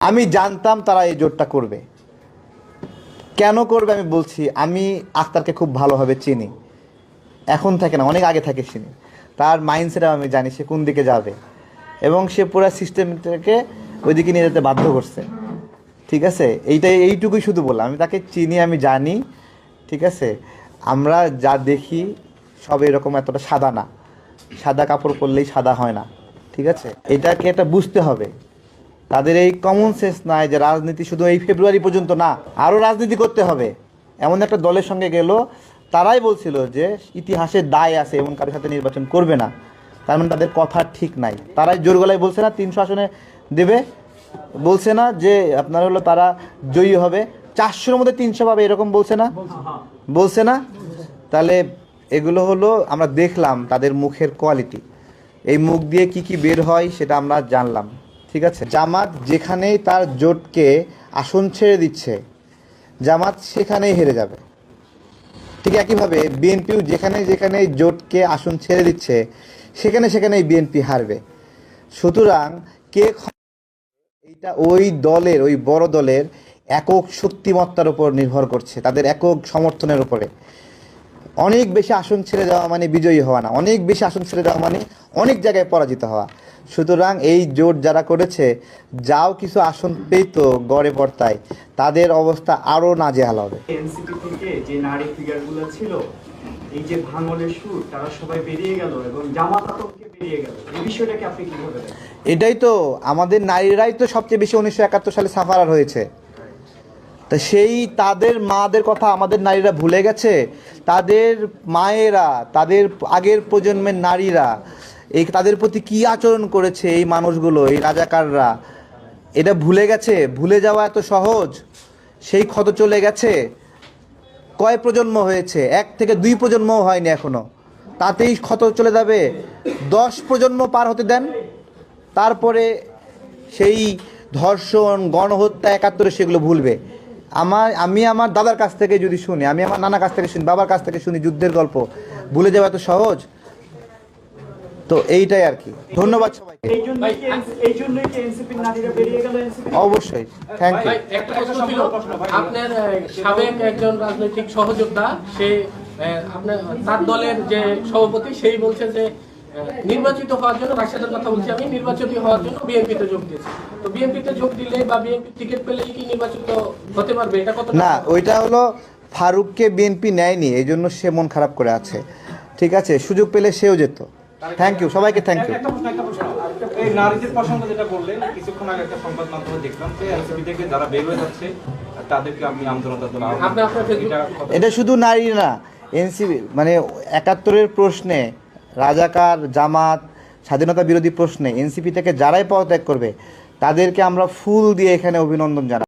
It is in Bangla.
আমি জানতাম তারা এই জোটটা করবে। কেন করবে আমি বলছি, আমি আক্তারকে খুব ভালোভাবে চিনি, এখন থেকে না, অনেক আগে থেকে চিনি। তার মাইন্ডসেট আমি জানি সে কোন দিকে যাবে, এবং সে পুরো সিস্টেমটাকে ওইদিকে নিয়ে যেতে বাধ্য করছে। ঠিক আছে, এইটুকুই শুধু বললাম, আমি তাকে চিনি, আমি জানি। ঠিক আছে, আমরা যা দেখি সব এরকম এতটা সাদা না, সাদা কাপড় পরলেই সাদা হয় না। ঠিক আছে, এটাকে একটা বুঝতে হবে। তাদের এই কমন সেন্স নাই যে রাজনীতি শুধু এই ফেব্রুয়ারি পর্যন্ত না, আরও রাজনীতি করতে হবে। এমন একটা দলের সঙ্গে গেল, তারাই বলছিল যে ইতিহাসের দায় আছে এমন কারোর সাথে নির্বাচন করবে না। তার মানে তাদের কথা ঠিক নাই। তারাই জোর গলায় বলছে না 300 আসনে দেবে, বলছে না যে আপনার হলো তারা জয়ী হবে, 400-এর মধ্যে 300 পাবে, এরকম বলছে না, বলছে না? তাহলে এগুলো হলো আমরা দেখলাম তাদের মুখের কোয়ালিটি, এই মুখ দিয়ে কি কি বের হয় সেটা আমরা জানলাম। ঠিক আছে, জামাত যেখানেই তার জোটকে আসন ছেড়ে দিচ্ছে, জামাত সেখানেই হেরে যাবে। ঠিক একইভাবে বিএনপিও যেখানে যেখানে জোটকে আসন ছেড়ে দিচ্ছে সেখানে সেখানেই বিএনপি হারবে। সুতরাং কে, এইটা ওই দলের, ওই বড় দলের একক শক্তিমত্তার উপর নির্ভর করছে, তাদের একক সমর্থনের উপরে। অনেক বেশি আসন ছেড়ে যাওয়া মানে বিজয়ী হওয়া না, অনেক বেশি আসন ছেড়ে যাওয়া মানে অনেক জায়গায় পরাজিত হওয়া। সুতরাং এই জোট যারা করেছে, যাও কিছু আসন পেত গড়ে পড়তায়, তাদের অবস্থা আরও নাজেহাল হবে। এনসিপি থেকে যে নারী ফিগারগুলো ছিল, এই যে ভাঙনের সুর, তারা সবাই বেরিয়ে গেল এবং জামাত আতঙ্কে বেরিয়ে গেল, এই বিষয়টাকে আপনি কিভাবে দেখেন? এটাই তো, আমাদের নারীরাই তো সবচেয়ে বেশি 1971 সালে সাফারার হয়েছে। তা সেই তাদের মাদের কথা আমাদের নারীরা ভুলে গেছে? তাদের মায়েরা, তাদের আগের প্রজন্মের নারীরা এই তাদের প্রতি কী আচরণ করেছে এই মানুষগুলো, এই রাজাকাররা, এটা ভুলে গেছে? ভুলে যাওয়া এত সহজ? সেই ক্ষত চলে গেছে। কয় প্রজন্ম হয়েছে? 1 থেকে 2 প্রজন্মও হয়নি এখনো, তাতেই ক্ষত চলে যাবে? 10 প্রজন্ম পার হতে দেন, তারপরে সেই ধর্ষণ, গণহত্যা 71-এ সেগুলো ভুলবে। আমি আমার দাদার কাছ থেকে যদি শুনি, আমি আমার নানার কাছ থেকে শুনি, বাবার কাছ থেকে শুনি যুদ্ধের গল্প, ভুলে যাওয়া এত সহজ? তো এইটাই আর কি। ধন্যবাদ সবাইকে। এই জন্যই কি এনসিপির নারীরা বেরিয়ে গেল এনসিপি? অবশ্যই, থ্যাংক ইউ। একটা প্রশ্ন ছিল, আপনার সাবেক একজন রাজনৈতিক সহযোদ্ধা, সে আপনার তার দলের যে সভাপতি, সেই বলছে যে নির্বাচিত হওয়ার জন্য, রাশিয়াদের কথা বলছি আমি, নির্বাচিত হওয়ার জন্য বিএনপিতে যোগ দিয়েছে। তো বিএনপিতে যোগ দিলে বা বিএনপি টিকিট পেলেই কি নির্বাচিত হতে পারবে? এটা কত না, ওইটা হলো ফারুককে বিএনপি নেয়নি, এই জন্য সে মন খারাপ করে আছে। ঠিক আছে, সুযোগ পেলে সেও যেত। থ্যাংক ইউ সবাইকে, থ্যাংক ইউ। এই নারীদের প্রসঙ্গ যেটা বললেন, কিছুক্ষণ আগে একটা সংবাদ মাধ্যমে দেখলাম যে এনসিপি থেকে যারা বের হয়ে যাচ্ছে তাদেরকে আপনি আন্দোলনের জন্য এটা শুধু নারী না, এনসিপি মানে 71-এর প্রশ্নে, রাজাকার, জামাত, স্বাধীনতা বিরোধী প্রশ্নে এনসিপি থেকে যারাই পদত্যাগ করবে তাদেরকে আমরা ফুল দিয়ে এখানে অভিনন্দন জানাই।